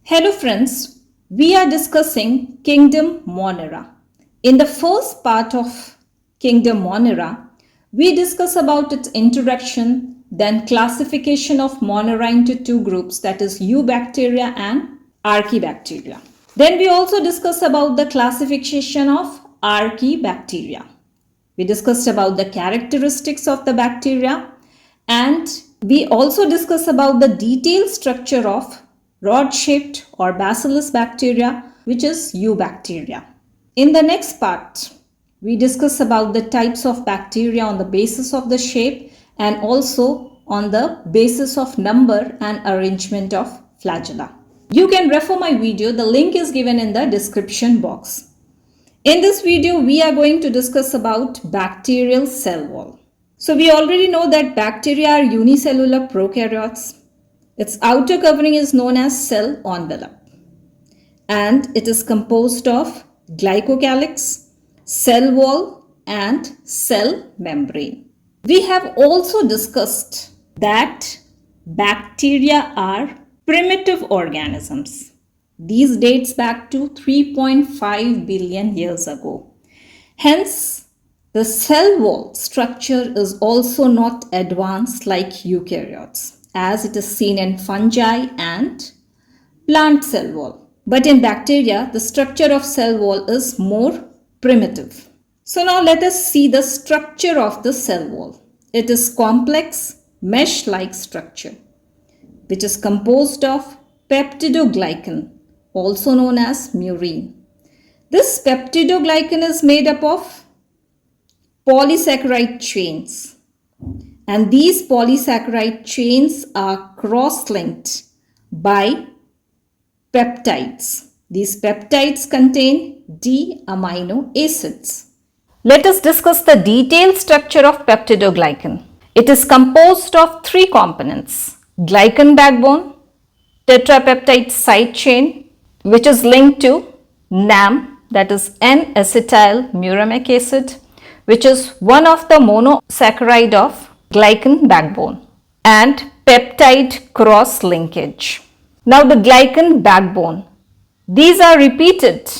Hello friends, we are discussing Kingdom Monera. In the first part of Kingdom Monera, we discuss about its introduction, then classification of Monera into two groups, that is eubacteria and archaebacteria. Then we also discuss about the classification of archaebacteria. We discussed about the characteristics of the bacteria, and we also discuss about the detailed structure of rod-shaped or bacillus bacteria, which is eubacteria. In the next part, we discuss about the types of bacteria on the basis of the shape and also on the basis of number and arrangement of flagella. You can refer my video, the link is given in the description box. In this video, we are going to discuss about bacterial cell wall. So we already know that bacteria are unicellular prokaryotes. Its outer covering is known as cell envelope, and it is composed of glycocalyx, cell wall, and cell membrane. We have also discussed that bacteria are primitive organisms. These dates back to 3.5 billion years ago. Hence, the cell wall structure is also not advanced like eukaryotes, as it is seen in fungi and plant cell wall. But in bacteria, the structure of cell wall is more primitive. So now let us see the structure of the cell wall. It is complex, mesh-like structure, which is composed of peptidoglycan, also known as murine. This peptidoglycan is made up of polysaccharide chains. And these polysaccharide chains are cross-linked by peptides. These peptides contain D-amino acids. Let us discuss the detailed structure of peptidoglycan. It is composed of three components: glycan backbone, tetrapeptide side chain, which is linked to NAM, that is N-acetyl muramic acid, which is one of the monosaccharide of glycan backbone, and peptide cross linkage. Now the glycan backbone, these are repeated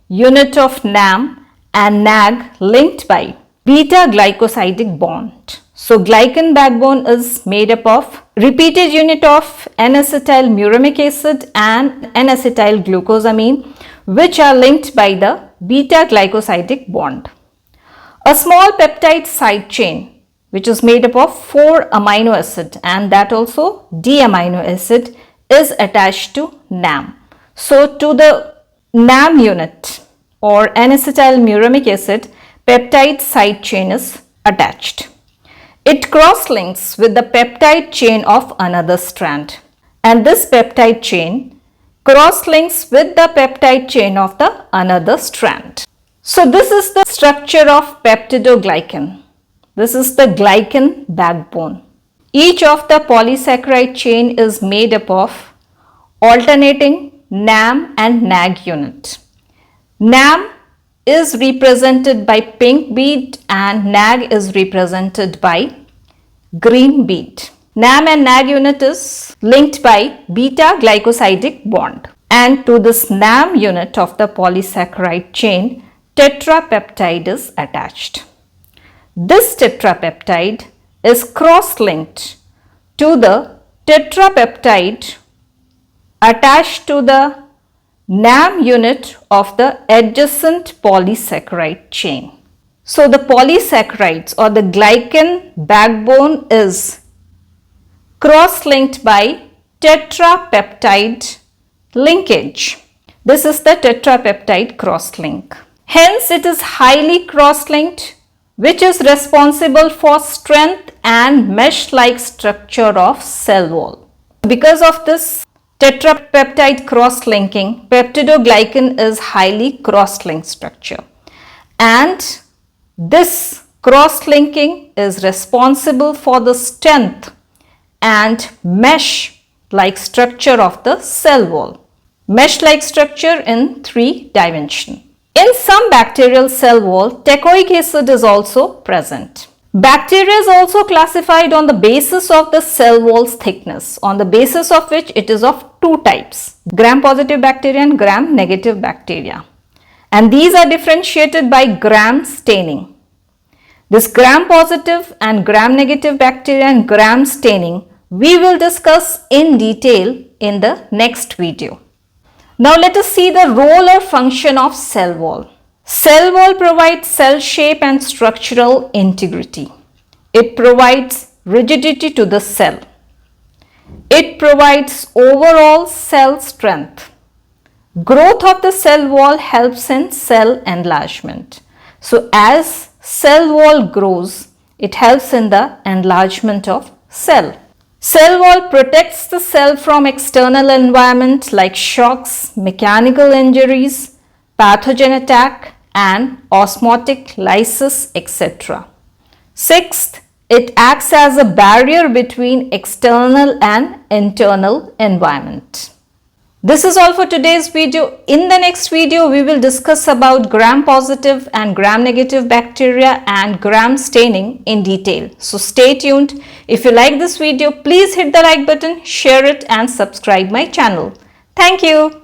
unit of NAM and NAG linked by beta glycosidic bond. So glycan backbone is made up of repeated unit of N-acetyl muramic acid and N-acetyl glucosamine, which are linked by the beta glycosidic bond. A small peptide side chain, which is made up of 4 amino acid, and that also D-amino acid is attached to NAM. So to the NAM unit or N-acetyl muramic acid, peptide side chain is attached. It cross-links with the peptide chain of another strand, and this peptide chain cross-links with the peptide chain of the another strand. So this is the structure of peptidoglycan. This is the glycan backbone. Each of the polysaccharide chain is made up of alternating NAM and NAG unit. NAM is represented by pink bead and NAG is represented by green bead. NAM and NAG unit is linked by beta glycosidic bond. And to this NAM unit of the polysaccharide chain, tetrapeptide is attached. This tetrapeptide is cross-linked to the tetrapeptide attached to the NAM unit of the adjacent polysaccharide chain. So the polysaccharides or the glycan backbone is cross-linked by tetrapeptide linkage. This is the tetrapeptide cross-link. Hence, it is highly cross-linked, which is responsible for strength and mesh-like structure of cell wall. Because of this tetrapeptide cross-linking, peptidoglycan is highly cross-linked structure. And this cross-linking is responsible for the strength and mesh-like structure of the cell wall. Mesh-like structure in 3 dimensions. In some bacterial cell wall, teichoic acid is also present. Bacteria is also classified on the basis of the cell wall's thickness, on the basis of which it is of two types, gram-positive bacteria and gram-negative bacteria. And these are differentiated by gram staining. This gram-positive and gram-negative bacteria and gram staining we will discuss in detail in the next video. Now let us see the role or function of cell wall. Cell wall provides cell shape and structural integrity. It provides rigidity to the cell. It provides overall cell strength. Growth of the cell wall helps in cell enlargement. So as cell wall grows, it helps in the enlargement of cell. Cell wall protects the cell from external environment like shocks, mechanical injuries, pathogen attack and osmotic lysis, etc. Sixth, it acts as a barrier between external and internal environment. This is all for today's video. In the next video, we will discuss about gram-positive and gram-negative bacteria and gram staining in detail. So stay tuned. If you like this video, please hit the like button, share it and subscribe my channel. Thank you.